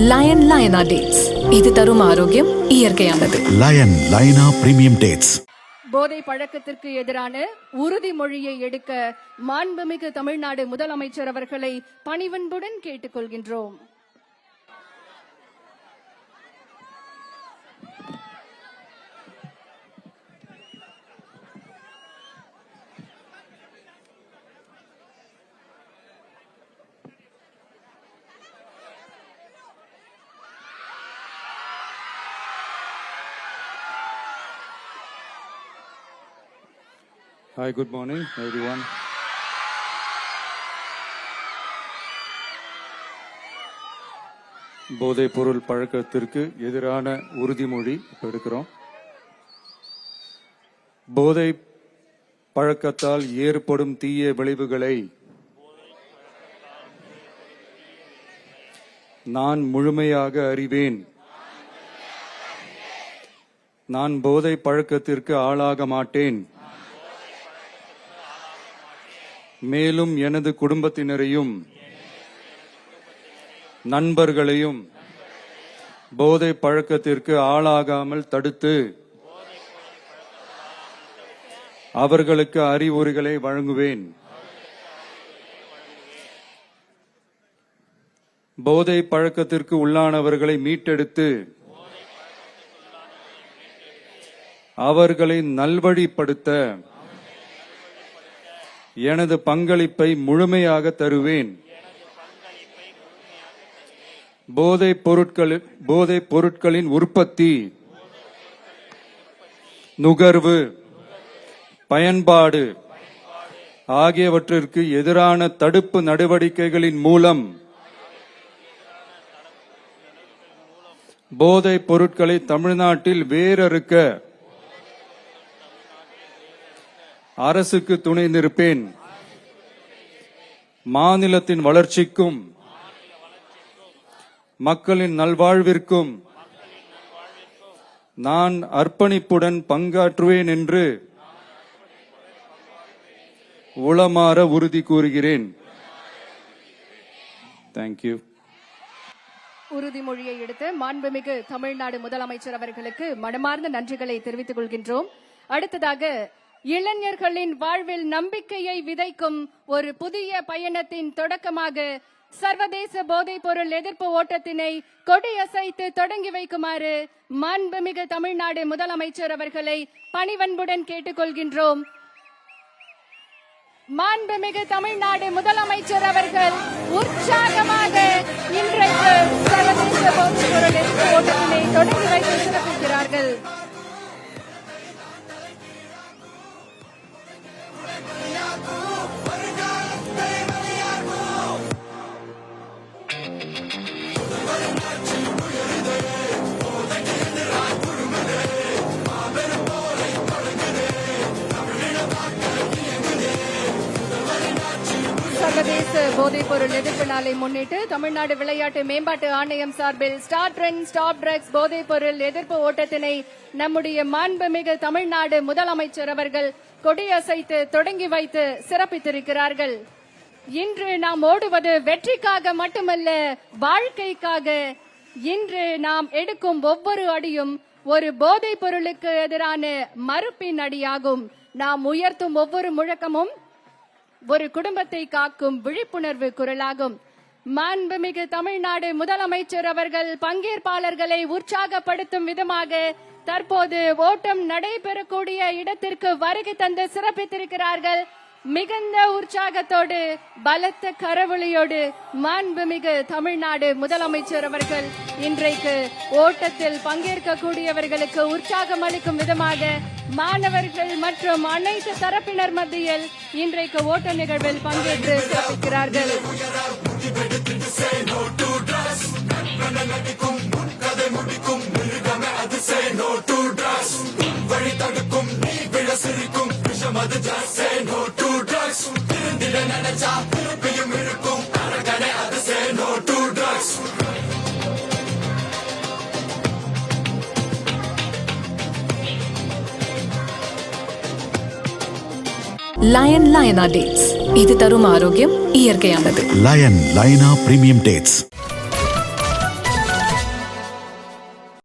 Line லயனா dates, இது தரும் ஆரோக்கியம் இயற்கையானது. லயன் லயனா பிரீமியம் டேட்ஸ். போதை பழக்கத்திற்கு எதிரான உறுதிமொழியை எடுக்க மாண்புமிகு தமிழ்நாடு முதலமைச்சர் அவர்களை பணிவன்புடன் கேட்டுக்கொள்கின்றோம். Hi, good morning, everyone. போதைப் பொருள் பழக்கத்திற்கு எதிரான உறுதிமொழி எடுக்கிறோம். போதை பழக்கத்தால் ஏற்படும் தீய விளைவுகளை நான் முழுமையாக அறிவேன். நான் போதை பழக்கத்திற்கு ஆளாக மாட்டேன். மேலும் எனது குடும்பத்தினரையும் நண்பர்களையும் போதை பழக்கத்திற்கு ஆளாகாமல் தடுத்து அவர்களுக்கு அறிவுரைகளை வழங்குவேன். போதை பழக்கத்திற்கு உள்ளானவர்களை மீட்டெடுத்து அவர்களை நல்வழிப்படுத்த எனது பங்களிப்பை முழுமையாக தருவேன். போதைப் பொருட்களின் உற்பத்தி, நுகர்வு, பயன்பாடு ஆகியவற்றிற்கு எதிரான தடுப்பு நடவடிக்கைகளின் மூலம் போதைப் பொருட்களை தமிழ்நாட்டில் வேரறுக்க அரசுக்கு துணை நிற்பேன். மாநிலத்தின் வளர்ச்சிக்கும் மக்களின் நல்வாழ்விற்கும் நான் அர்ப்பணிப்புடன் பங்காற்றுவேன் என்று உளமாற உறுதி கூறுகிறேன். தேங்க்யூ. உறுதிமொழியை எடுத்த மாண்புமிகு தமிழ்நாடு முதலமைச்சர் அவர்களுக்கு மனமார்ந்த நன்றிகளை தெரிவித்துக் கொள்கின்றோம். அடுத்ததாக இளைஞர்களின் வாழ்வில் நம்பிக்கையை விதைக்கும் ஒரு புதிய பயணத்தின் தொடக்கமாக சர்வதேச போதைப் பொருள் எதிர்ப்பு ஓட்டத்தினை கொடியசைத்து தொடங்கி வைக்குமாறு மாண்புமிகு தமிழ்நாடு முதலமைச்சர் அவர்களை பணிவன்புடன் கேட்டுக்கொள்கின்றோம். மாண்புமிகு தமிழ்நாடு முதலமைச்சர் அவர்கள் உற்சாகமாக இன்றைக்கு சர்வதேச போதைப் பொருள் எதிர்ப்பு ஓட்டத்தினை தொடங்கி வைத்து சிறப்பிக்கிறார்கள். சர்வதேச போதைப் பொருள் எதிர்ப்பு நாளை முன்னிட்டு தமிழ்நாடு விளையாட்டு மேம்பாட்டு ஆணையம் சார்பில் ஸ்டார்ட் ட்ரெண்ட் ஸ்டாப் ட்ரக்ஸ் போதைப் பொருள் எதிர்ப்பு ஓட்டத்தினை நம்முடைய மாண்புமிகு தமிழ்நாடு முதலமைச்சர் அவர்கள் கொடியசைத்து தொடங்கி வைத்து சிறப்பித்திருக்கிறார்கள். இன்று நாம் ஓடுவது வெற்றிக்காக மட்டுமல்ல, வாழ்க்கைக்காக. இன்று நாம் எடுக்கும் ஒவ்வொரு அடியும் ஒரு போதைப் பொருளுக்கு எதிரான மறுப்பின் அடியாகும். நாம் உயர்த்தும் ஒவ்வொரு முழக்கமும் ஒரு குடும்பத்தை காக்கும் விழிப்புணர்வு குரலாகும். மாண்புமிகு தமிழ்நாடு முதலமைச்சர் அவர்கள் பங்கேற்பாளர்களை உற்சாகப்படுத்தும் விதமாக தற்போது ஓட்டம் நடைபெறக்கூடிய இடத்திற்கு வருகை தந்து சிறப்பித்திருக்கிறார்கள். மிகுந்த உற்சாகத்தோடு பலத்த கரவொலியோடு மாண்புமிகு தமிழ்நாடு முதலமைச்சர் அவர்கள் இன்றைக்கு ஓட்டத்தில் பங்கேற்கக்கூடியவர்களுக்கு உற்சாகம் அளிக்கும் விதமாக மாணவர்கள் மற்றும் அனைத்து தரப்பினர் மத்தியில் இன்றைக்கு ஓட்ட நிகழ்வில் பங்கேற்று சிறப்பிக்கிறார்கள். லயன் லயனா டேட்ஸ், இது தரும் ஆரோக்கியம் இயற்கையானது. லயன் லயனா பிரீமியம் டேட்ஸ்.